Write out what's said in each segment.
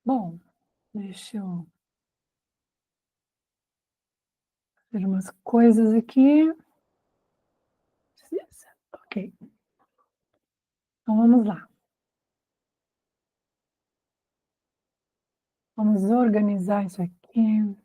Bom, deixa eu ver umas coisas aqui. Ok, então vamos lá. Vamos organizar isso aqui.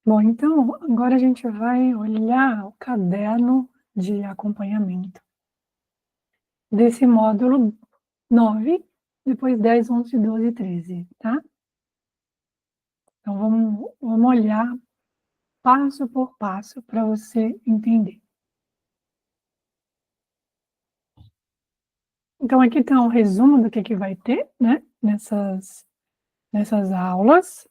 Bom, então agora a gente vai olhar o caderno de acompanhamento desse módulo 9, depois 10, 11, 12 e 13, tá? Então vamos olhar passo por passo para você entender. Então aqui está um resumo do que vai ter, né, nessas aulas.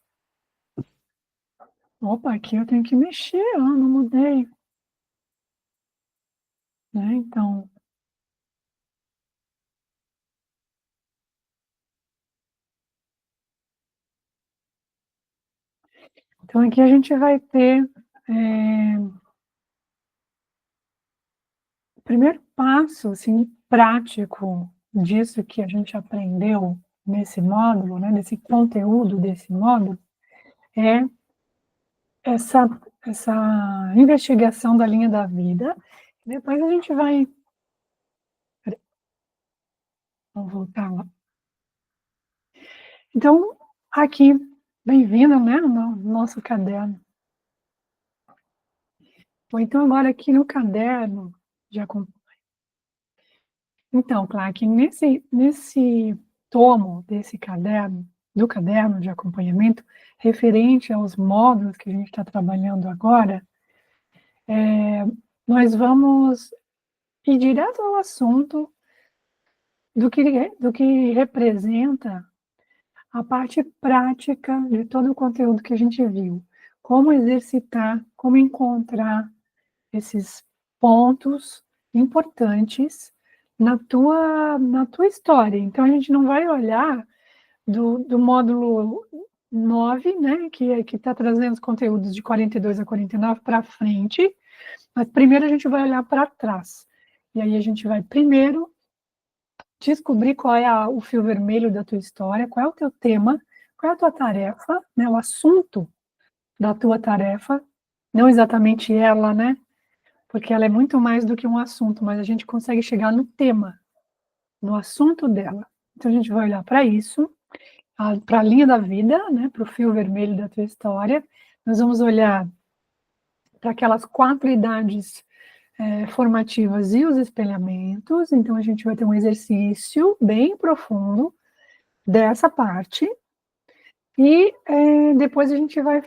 Opa, aqui eu tenho que mexer, não mudei. Né? Então aqui a gente vai ter o primeiro passo assim, prático disso que a gente aprendeu nesse módulo, né, desse conteúdo desse módulo, é essa investigação da linha da vida. Depois a gente vai... Vamos voltar lá. Então, aqui, bem-vindo, né, no nosso caderno. Bom, então agora aqui no caderno de acompanhamento. Então, Clark, nesse tomo desse caderno, do caderno de acompanhamento, referente aos módulos que a gente está trabalhando agora, nós vamos ir direto ao assunto do que representa a parte prática de todo o conteúdo que a gente viu. Como exercitar, como encontrar esses pontos importantes na tua história. Então, a gente não vai olhar do módulo 9, né, que está trazendo os conteúdos de 42 a 49 para frente, mas primeiro a gente vai olhar para trás. E aí a gente vai primeiro descobrir qual é o fio vermelho da tua história, qual é o teu tema, qual é a tua tarefa, né, o assunto da tua tarefa, não exatamente ela, né, porque ela é muito mais do que um assunto, mas a gente consegue chegar no tema, no assunto dela. Então a gente vai olhar para isso, para a linha da vida, né, para o fio vermelho da tua história. Nós vamos olhar para aquelas 4 idades formativas e os espelhamentos. Então a gente vai ter um exercício bem profundo dessa parte. E depois a gente vai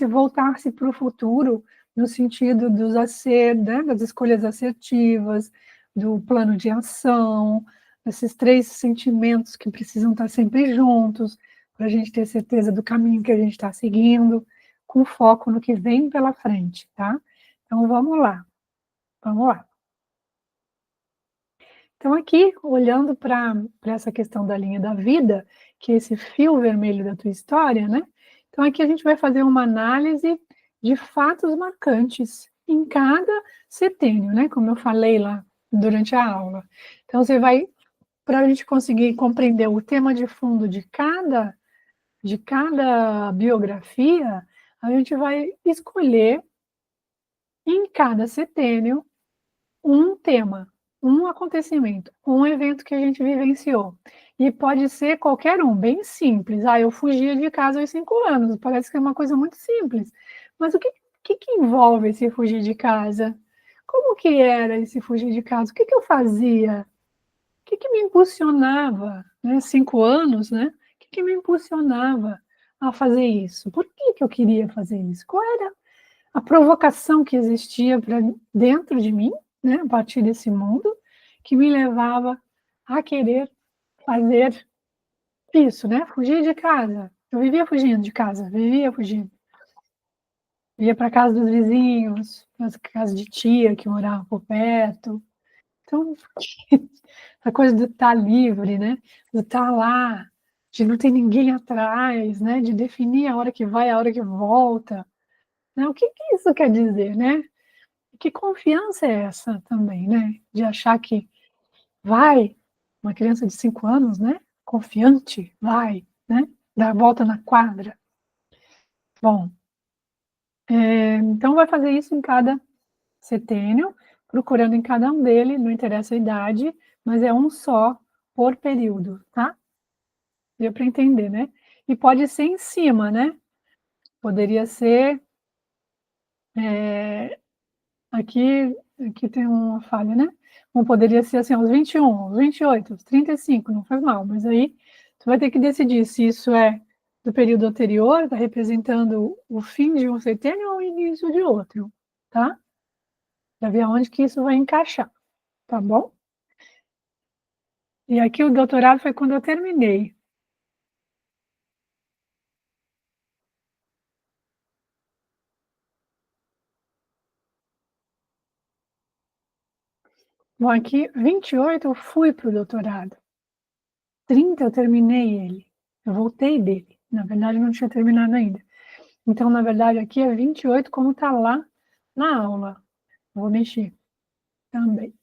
voltar-se para o futuro, no sentido né, das escolhas assertivas, do plano de ação, esses 3 sentimentos que precisam estar sempre juntos, para a gente ter certeza do caminho que a gente está seguindo, com foco no que vem pela frente, tá? Então, vamos lá. Então, aqui, olhando para essa questão da linha da vida, que é esse fio vermelho da tua história, né? Então, aqui a gente vai fazer uma análise de fatos marcantes em cada setênio, né? Como eu falei lá durante a aula. Então, você vai, para a gente conseguir compreender o tema de fundo de cada biografia, a gente vai escolher em cada setênio um tema, um acontecimento, um evento que a gente vivenciou. E pode ser qualquer um, bem simples. Eu fugia de casa aos 5 anos, parece que é uma coisa muito simples. Mas o que envolve esse fugir de casa? Como que era esse fugir de casa? O que eu fazia? O que me impulsionava? Né? 5 anos, né? O que me impulsionava a fazer isso? Por que eu queria fazer isso? Qual era a provocação que existia dentro de mim, né, a partir desse mundo, que me levava a querer fazer isso, né, fugir de casa. Eu vivia fugindo de casa, vivia fugindo. Ia para casa dos vizinhos, para casa de tia que morava por perto. Então, essa coisa de estar livre, né? De estar lá, de não ter ninguém atrás, né? De definir a hora que vai, a hora que volta. Né? O que isso quer dizer, né? Que confiança é essa também, né? De achar que vai, uma criança de 5 anos, né? Confiante, vai, né? Dar a volta na quadra. Bom, então vai fazer isso em cada setênio, procurando em cada um deles, não interessa a idade, mas é um só por período, tá? Deu para entender, né? E pode ser em cima, né? Poderia ser aqui tem uma falha, né? Não poderia ser assim, aos 21, aos 28, aos 35, não faz mal, mas aí tu vai ter que decidir se isso é do período anterior, está representando o fim de um setênio ou o início de outro, tá? Para ver aonde que isso vai encaixar, tá bom? E aqui o doutorado foi quando eu terminei. Bom, aqui 28 eu fui para o doutorado. 30 eu terminei ele. Eu voltei dele. Na verdade, não tinha terminado ainda. Então, na verdade, aqui é 28 como está lá na aula. Vou mexer também.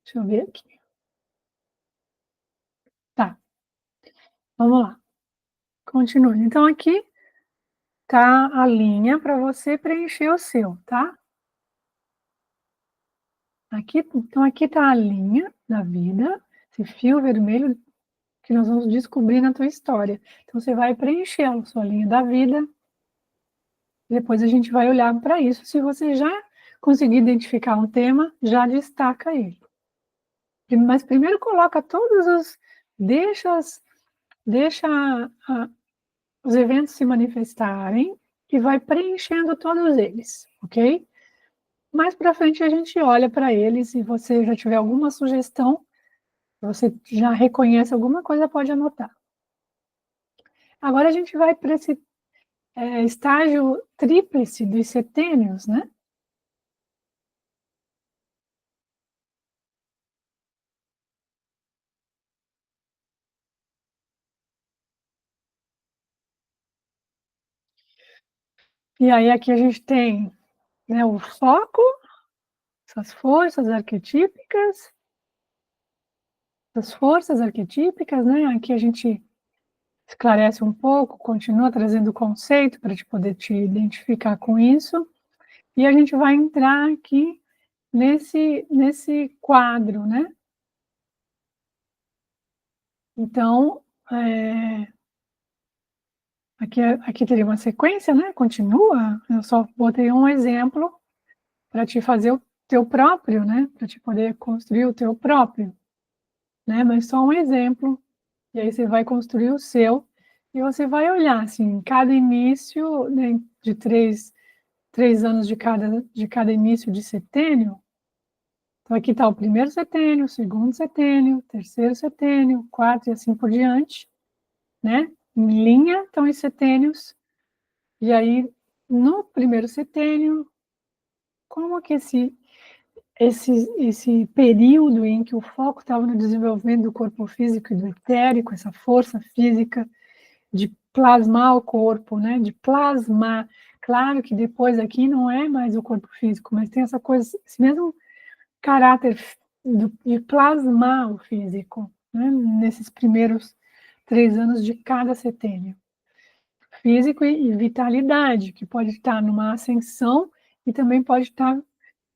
Deixa eu ver aqui. Tá, vamos lá. Continue. Então, aqui tá a linha para você preencher o seu, tá? Então, aqui tá a linha da vida, esse fio vermelho que nós vamos descobrir na tua história. Então, você vai preencher a sua linha da vida. Depois a gente vai olhar para isso. Se você já conseguir identificar um tema, já destaca ele. Mas primeiro coloca todos os... Deixa os eventos se manifestarem e vai preenchendo todos eles, ok? Mais para frente a gente olha para eles, se você já tiver alguma sugestão, você já reconhece alguma coisa, pode anotar. Agora a gente vai para esse estágio tríplice dos setênios, né? E aí aqui a gente tem, né, o foco, essas forças arquetípicas, né? Aqui a gente esclarece um pouco, continua trazendo o conceito para te poder te identificar com isso. E a gente vai entrar aqui nesse quadro, né? Então, aqui teria uma sequência, né? Continua. Eu só botei um exemplo para te fazer o teu próprio, né? Para te poder construir o teu próprio, né? Mas só um exemplo. E aí você vai construir o seu e você vai olhar assim, cada início, né, de três anos de cada início de setênio. Então, aqui está o primeiro setênio, o segundo setênio, o terceiro setênio, quarto e assim por diante, né? Em linha estão os setênios. E aí, no primeiro setênio, como que esse período em que o foco estava no desenvolvimento do corpo físico e do etérico, essa força física de plasmar o corpo, né? De plasmar. Claro que depois aqui não é mais o corpo físico, mas tem essa coisa, esse mesmo caráter de plasmar o físico, né? Nesses primeiros 3 anos de cada setênio. Físico e vitalidade, que pode estar numa ascensão e também pode estar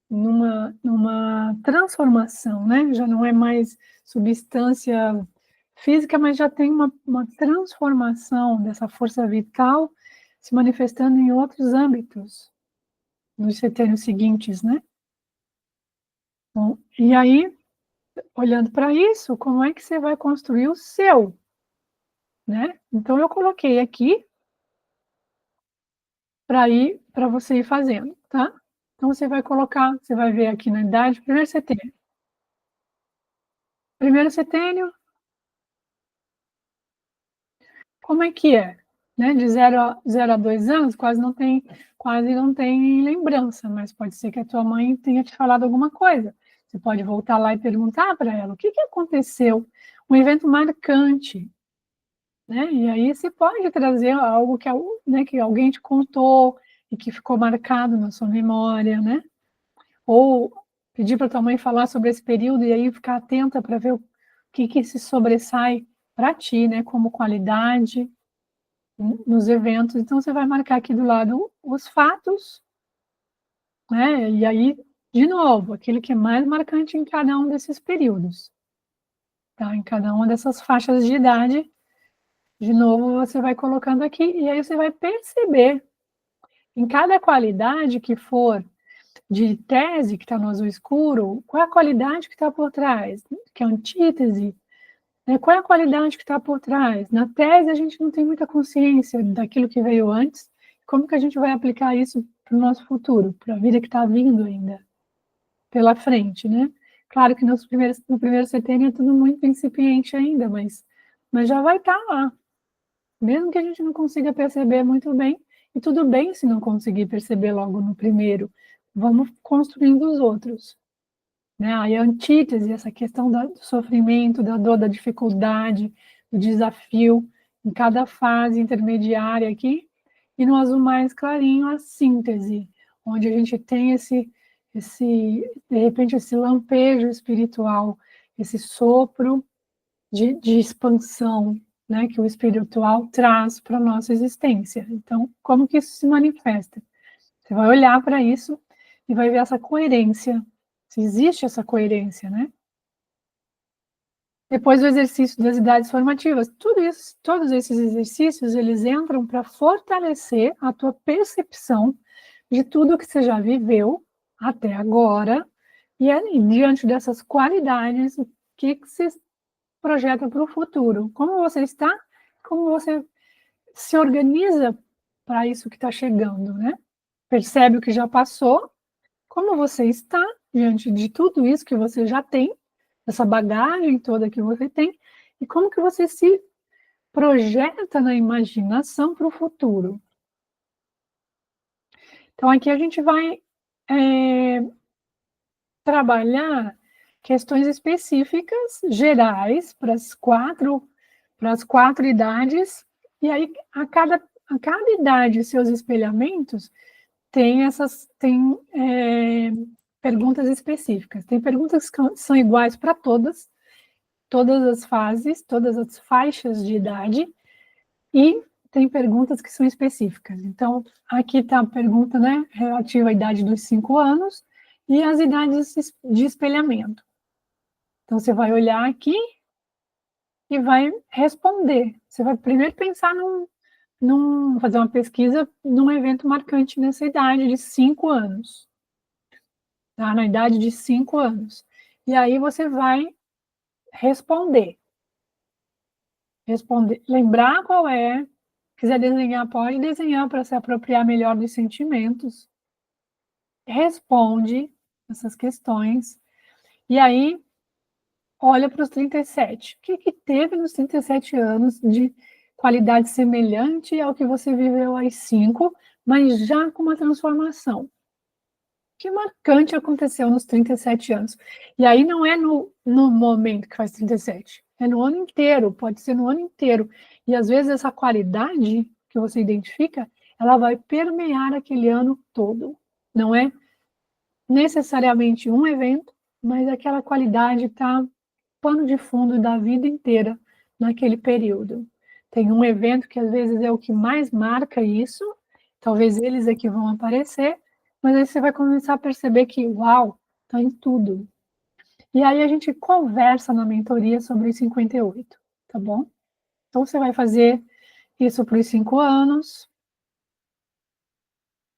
numa transformação, né? Já não é mais substância física, mas já tem uma transformação dessa força vital se manifestando em outros âmbitos, nos setênios seguintes, né? Bom, e aí, olhando para isso, como é que você vai construir o seu, né? Então, eu coloquei aqui para você ir fazendo, tá? Então, você vai colocar, você vai ver aqui na idade, primeiro setênio. Primeiro setênio, como é que é? né? De 0 a 2 anos, quase não tem lembrança, mas pode ser que a tua mãe tenha te falado alguma coisa. Você pode voltar lá e perguntar para ela o que aconteceu, um evento marcante, né? E aí você pode trazer algo né, que alguém te contou e que ficou marcado na sua memória, né? Ou pedir para tua mãe falar sobre esse período e aí ficar atenta para ver o que se sobressai para ti, né? Como qualidade nos eventos. Então você vai marcar aqui do lado os fatos, né? E aí, de novo, aquele que é mais marcante em cada um desses períodos, tá? Em cada uma dessas faixas de idade. De novo, você vai colocando aqui e aí você vai perceber em cada qualidade que for de tese que está no azul escuro, qual é a qualidade que está por trás, que é a antítese, né? Qual é a qualidade que está por trás? Na tese, a gente não tem muita consciência daquilo que veio antes, como que a gente vai aplicar isso para o nosso futuro, para a vida que está vindo ainda pela frente, né? Claro que no primeiro setênio é tudo muito incipiente ainda, mas já vai estar lá, mesmo que a gente não consiga perceber muito bem, e tudo bem se não conseguir perceber logo no primeiro, vamos construindo os outros. Né? Aí a antítese, essa questão do sofrimento, da dor, da dificuldade, do desafio, em cada fase intermediária aqui, e no azul mais clarinho, a síntese, onde a gente tem de repente, esse lampejo espiritual, esse sopro de expansão, né, que o espiritual traz para a nossa existência. Então, como que isso se manifesta? Você vai olhar para isso e vai ver essa coerência, se existe essa coerência, né? Depois do exercício das idades formativas, todos esses exercícios, eles entram para fortalecer a tua percepção de tudo que você já viveu até agora, e aí, diante dessas qualidades, o que você projeta para o futuro? Como você está? Como você se organiza para isso que está chegando, né? Percebe o que já passou, como você está diante de tudo isso que você já tem, essa bagagem toda que você tem, e como que você se projeta na imaginação para o futuro. Então, aqui a gente vai trabalhar questões específicas, gerais, para as quatro idades, e aí a cada idade, seus espelhamentos, tem perguntas específicas. Tem perguntas que são iguais para todas as fases, todas as faixas de idade, e tem perguntas que são específicas. Então, aqui está a pergunta, né, relativa à idade dos 5 anos e as idades de espelhamento. Então, você vai olhar aqui e vai responder. Você vai primeiro pensar fazer uma pesquisa num evento marcante nessa idade de 5 anos. Tá? Na idade de 5 anos. E aí você vai responder. Lembrar qual é. Quiser desenhar, pode desenhar para se apropriar melhor dos sentimentos. Responde essas questões. E aí, olha para os 37. O que teve nos 37 anos de qualidade semelhante ao que você viveu aos 5, mas já com uma transformação? Que marcante aconteceu nos 37 anos. E aí não é no momento que faz 37, é no ano inteiro, pode ser no ano inteiro. E às vezes essa qualidade que você identifica, ela vai permear aquele ano todo. Não é necessariamente um evento, mas aquela qualidade está pano de fundo da vida inteira naquele período. Tem um evento que às vezes é o que mais marca isso, talvez eles é que vão aparecer, mas aí você vai começar a perceber que, uau, está em tudo. E aí a gente conversa na mentoria sobre os 58, tá bom? Então você vai fazer isso para os 5 anos,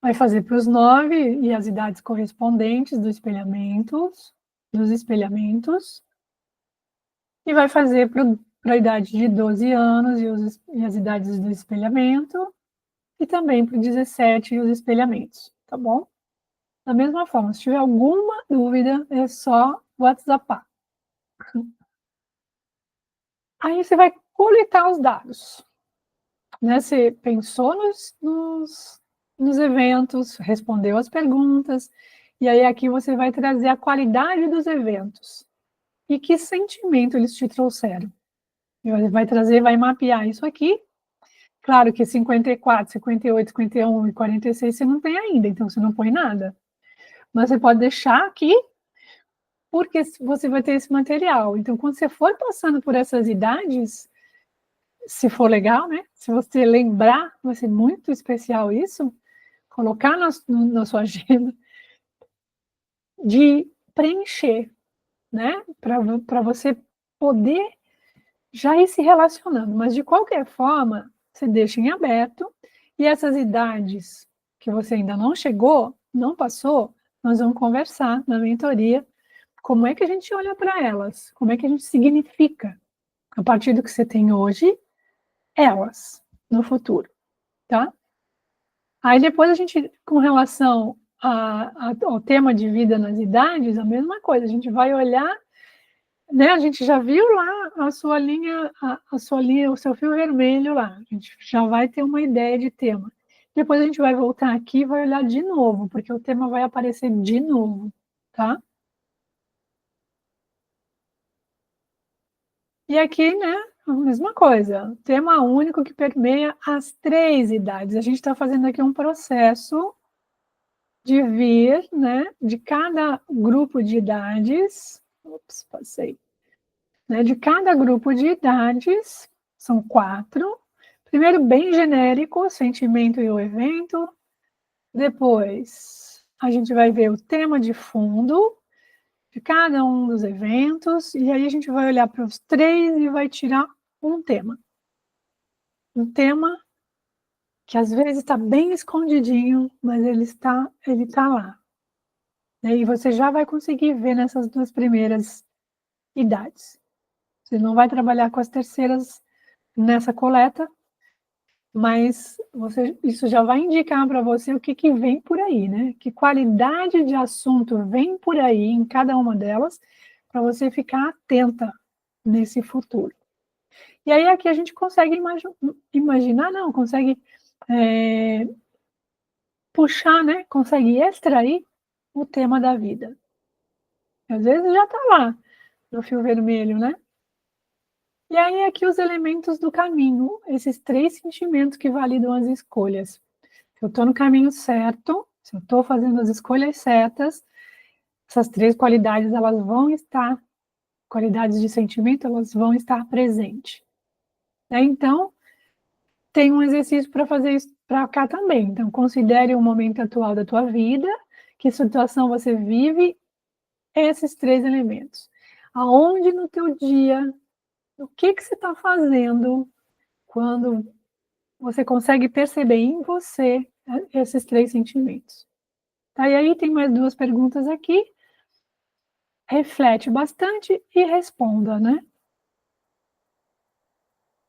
vai fazer para os 9 e as idades correspondentes dos espelhamentos, e vai fazer para a idade de 12 anos e as idades do espelhamento, e também para o 17 e os espelhamentos, tá bom? Da mesma forma, se tiver alguma dúvida, é só WhatsApp. Aí você vai coletar os dados. né? Você pensou nos eventos, respondeu as perguntas, e aí aqui você vai trazer a qualidade dos eventos. E que sentimento eles te trouxeram. Vai trazer, vai mapear isso aqui. Claro que 54, 58, 51 e 46 você não tem ainda, então você não põe nada. Mas você pode deixar aqui, porque você vai ter esse material. Então, quando você for passando por essas idades, se for legal, né? Se você lembrar, vai ser muito especial isso, colocar na sua agenda, de preencher, né? Para você poder já ir se relacionando. Mas, de qualquer forma, você deixa em aberto, e essas idades que você ainda não chegou, não passou, nós vamos conversar na mentoria como é que a gente olha para elas, como é que a gente significa, a partir do que você tem hoje, elas no futuro, tá? Aí depois a gente, com relação ao tema de vida nas idades, a mesma coisa, a gente vai olhar, né? A gente já viu lá a sua linha, o seu fio vermelho lá, a gente já vai ter uma ideia de tema. Depois a gente vai voltar aqui e vai olhar de novo, porque o tema vai aparecer de novo, tá? E aqui, né, a mesma coisa, tema único que permeia as 3 idades. A gente está fazendo aqui um processo de vir, né, de cada grupo de idades, passei, né, de cada grupo de idades, são 4. Primeiro, bem genérico, o sentimento e o evento. Depois, a gente vai ver o tema de fundo de cada um dos eventos, e aí a gente vai olhar para os 3 e vai tirar um tema. Um tema que às vezes está bem escondidinho, mas ele tá lá. E você já vai conseguir ver nessas 2 primeiras idades. Você não vai trabalhar com as terceiras nessa coleta, mas isso já vai indicar para você o que vem por aí, né? Que qualidade de assunto vem por aí em cada uma delas, para você ficar atenta nesse futuro. E aí aqui a gente consegue imaginar, não, consegue puxar, né? Consegue extrair o tema da vida. Às vezes já está lá no fio vermelho, né? E aí aqui os elementos do caminho, esses 3 sentimentos que validam as escolhas. Se eu estou no caminho certo, se eu estou fazendo as escolhas certas, essas 3 qualidades, elas vão estar, qualidades de sentimento, elas vão estar presentes. Então, tem um exercício para fazer isso para cá também. Então, considere o momento atual da tua vida, que situação você vive, esses 3 elementos. Aonde no teu dia, o que você está fazendo quando você consegue perceber em você esses 3 sentimentos. Tá? E aí tem mais 2 perguntas aqui. Reflete bastante e responda, né?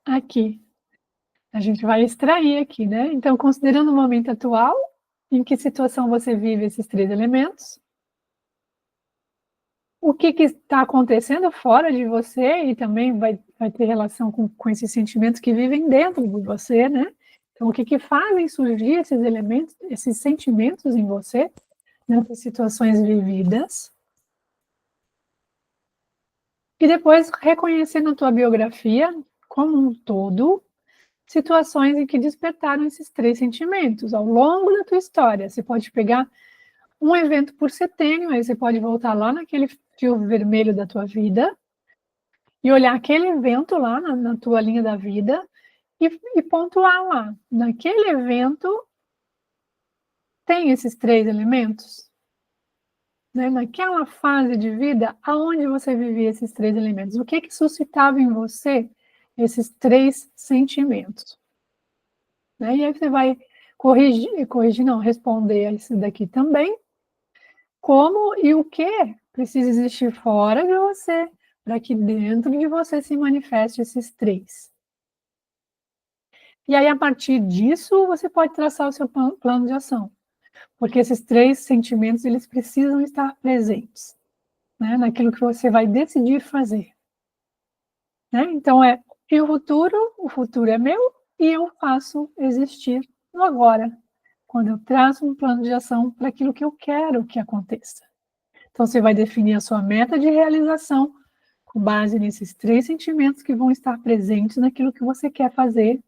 Aqui. A gente vai extrair aqui, né? Então, considerando o momento atual, em que situação você vive esses 3 elementos, o que está acontecendo fora de você, e também vai ter relação com esses sentimentos que vivem dentro de você, né? Então, o que fazem surgir esses elementos, esses sentimentos em você, nessas situações vividas. E depois reconhecer na tua biografia, como um todo, situações em que despertaram esses 3 sentimentos ao longo da tua história. Você pode pegar um evento por setênio, aí você pode voltar lá naquele fio vermelho da tua vida e olhar aquele evento lá na tua linha da vida e pontuar lá. Naquele evento tem esses 3 elementos? Né? Naquela fase de vida, aonde você vivia esses 3 elementos? O que suscitava em você esses 3 sentimentos? Né? E aí você vai corrigir não, responder a isso daqui também. Como e o que precisa existir fora de você para que dentro de você se manifeste esses 3. E aí, a partir disso, você pode traçar o seu plano de ação. Porque esses 3 sentimentos, eles precisam estar presentes, né, naquilo que você vai decidir fazer. Né? Então, e o futuro é meu, e eu faço existir no agora, quando eu traço um plano de ação para aquilo que eu quero que aconteça. Então, você vai definir a sua meta de realização com base nesses 3 sentimentos que vão estar presentes naquilo que você quer fazer.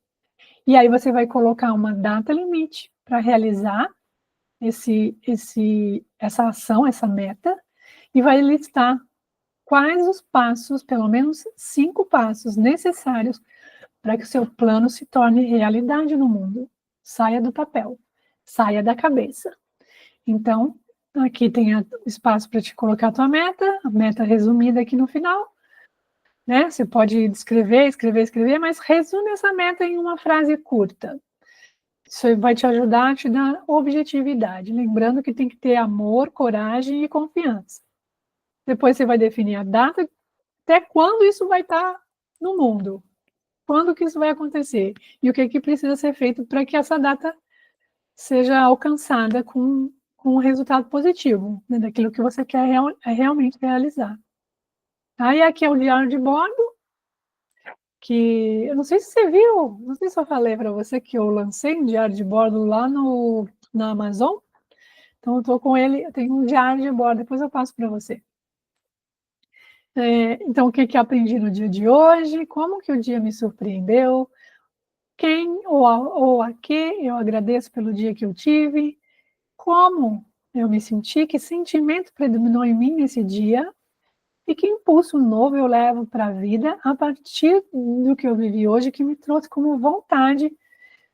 E aí você vai colocar uma data limite para realizar essa ação, essa meta, e vai listar quais os passos, pelo menos 5 passos necessários para que o seu plano se torne realidade no mundo. Saia do papel, saia da cabeça. Então, aqui tem espaço para te colocar a meta resumida aqui no final, né? Você pode descrever, escrever, mas resume essa meta em uma frase curta. Isso vai te ajudar a te dar objetividade, lembrando que tem que ter amor, coragem e confiança. Depois você vai definir a data, até quando isso vai estar no mundo, quando que isso vai acontecer e o que precisa ser feito para que essa data seja alcançada com um resultado positivo, né, daquilo que você quer realmente realizar. Aí aqui é o diário de bordo, que eu não sei se você viu, não sei se eu falei para você que eu lancei um diário de bordo lá na Amazon. Então, eu estou com ele, eu tenho um diário de bordo, depois eu passo para você. Então, o que eu aprendi no dia de hoje, como que o dia me surpreendeu, quem ou a que eu agradeço pelo dia que eu tive, como eu me senti, que sentimento predominou em mim nesse dia e que impulso novo eu levo para a vida a partir do que eu vivi hoje, que me trouxe como vontade,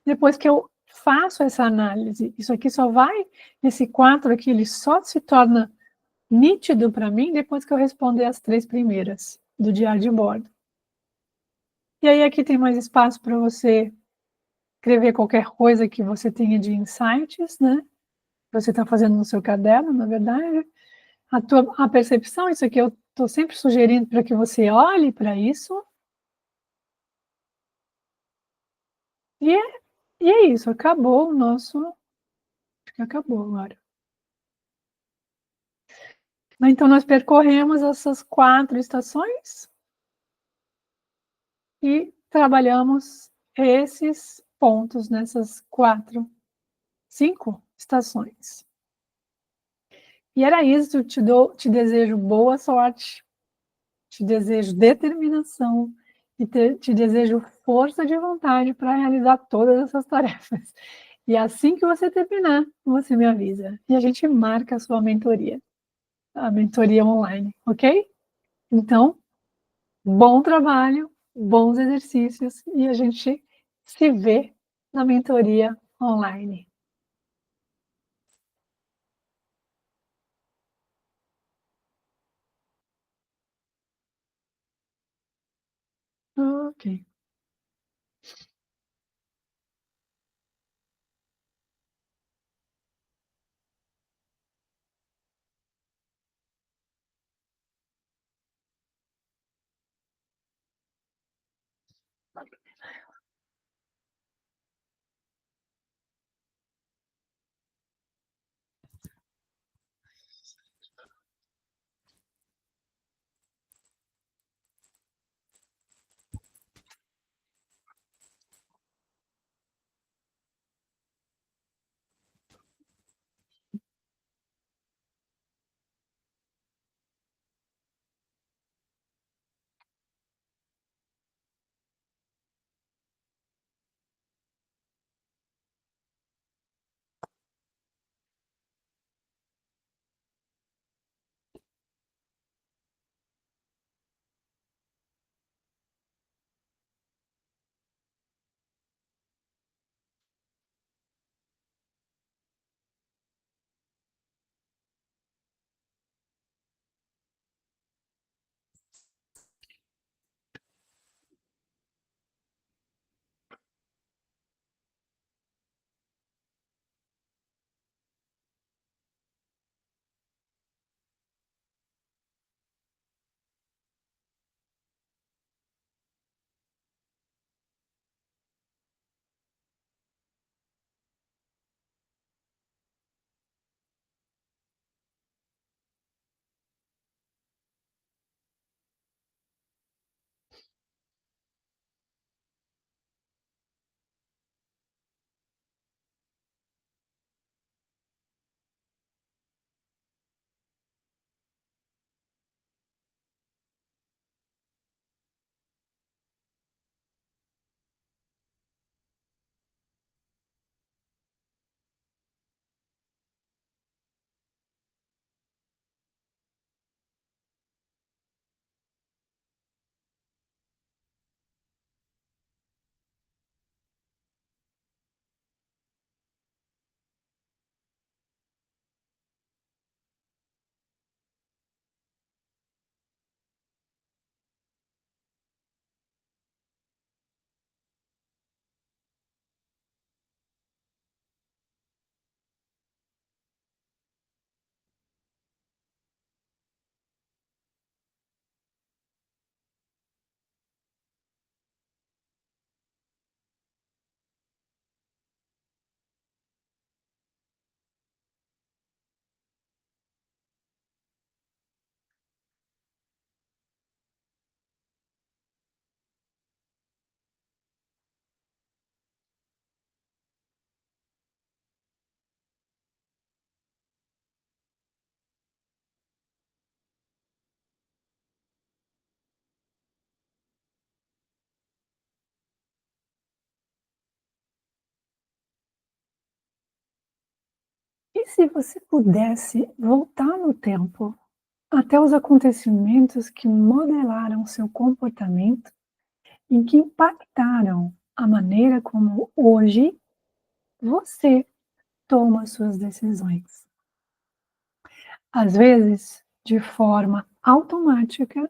depois que eu faço essa análise. Isso aqui só vai, esse 4 aqui, ele só se torna nítido para mim depois que eu responder as 3 primeiras do diário de bordo. E aí aqui tem mais espaço para você escrever qualquer coisa que você tenha de insights, né? Você está fazendo no seu caderno, na verdade. A percepção, isso aqui eu estou sempre sugerindo para que você olhe para isso. E é, e é isso, acabou o nosso. Acho que acabou agora. Então, nós percorremos essas 4 estações e trabalhamos esses pontos nessas 4, 5 estações. E era isso, te desejo boa sorte, te desejo determinação e te desejo força de vontade para realizar todas essas tarefas. E assim que você terminar, você me avisa. E a gente marca a sua mentoria, a mentoria online, ok? Então, bom trabalho, bons exercícios e a gente se vê na mentoria online. Ok. se você pudesse voltar no tempo até os acontecimentos que modelaram seu comportamento e que impactaram a maneira como hoje você toma suas decisões? Às vezes, de forma automática,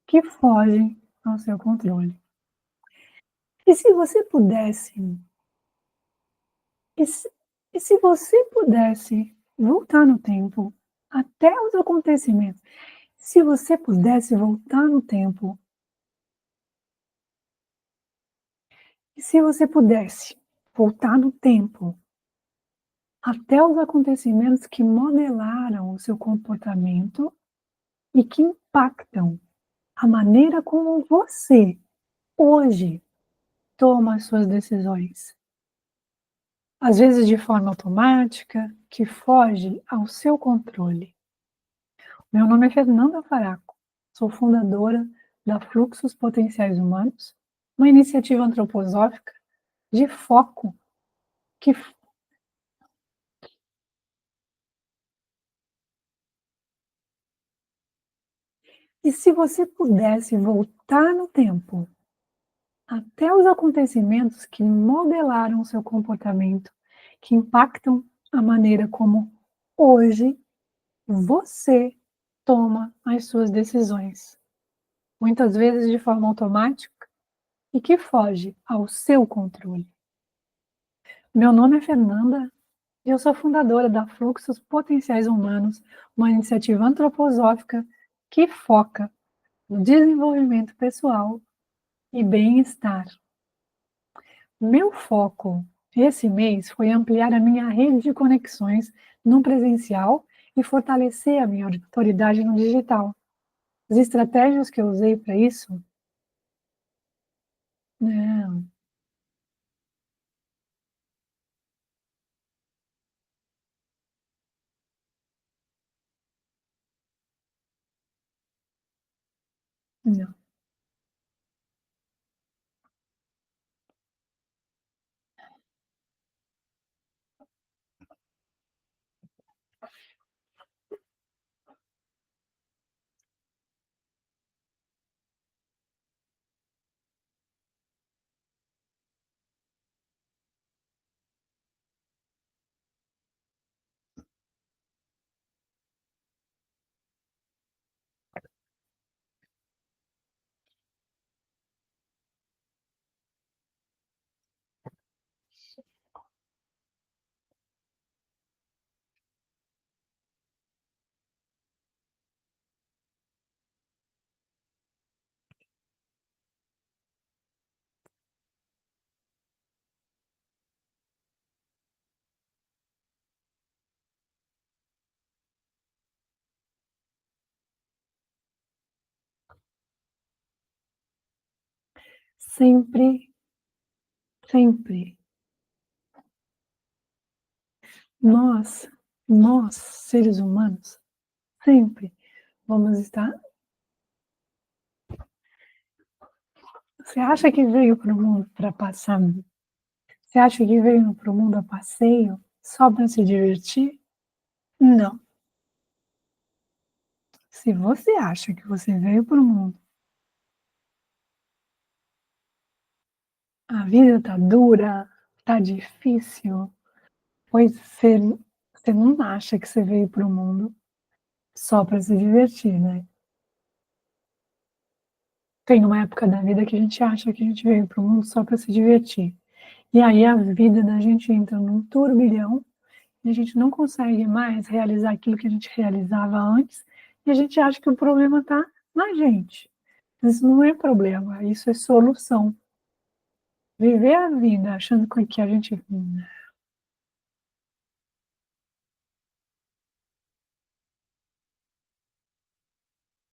que fogem ao seu controle. E se você pudesse, e se, e se você pudesse voltar no tempo até os acontecimentos, se você pudesse voltar no tempo, e se você pudesse voltar no tempo até os acontecimentos que modelaram o seu comportamento e que impactam a maneira como você hoje toma as suas decisões, às vezes de forma automática, que foge ao seu controle. Meu nome é Fernanda Faraco, sou fundadora da Fluxos Potenciais Humanos, uma iniciativa antroposófica de foco que... E se você pudesse voltar no tempo até os acontecimentos que modelaram o seu comportamento, que impactam a maneira como hoje você toma as suas decisões, muitas vezes de forma automática e que foge ao seu controle. Meu nome é Fernanda e eu sou fundadora da Fluxos Potenciais Humanos, uma iniciativa antroposófica que foca no desenvolvimento pessoal e bem-estar. Meu foco esse mês foi ampliar a minha rede de conexões no presencial e fortalecer a minha autoridade no digital. As estratégias que eu usei para isso? Não, não. Sempre, sempre, nós, nós, seres humanos, sempre vamos estar... Você acha que veio para o mundo para passar? Você acha que veio para o mundo a passeio só para se divertir? Não. Se você acha que você veio para o mundo, a vida está dura, está difícil, pois você não acha que você veio para o mundo só para se divertir, né? Tem uma época da vida que a gente acha que a gente veio para o mundo só para se divertir. E aí a vida da gente entra num turbilhão e a gente não consegue mais realizar aquilo que a gente realizava antes e a gente acha que o problema está na gente. Isso não é problema, isso é solução. Viver a vida achando que a gente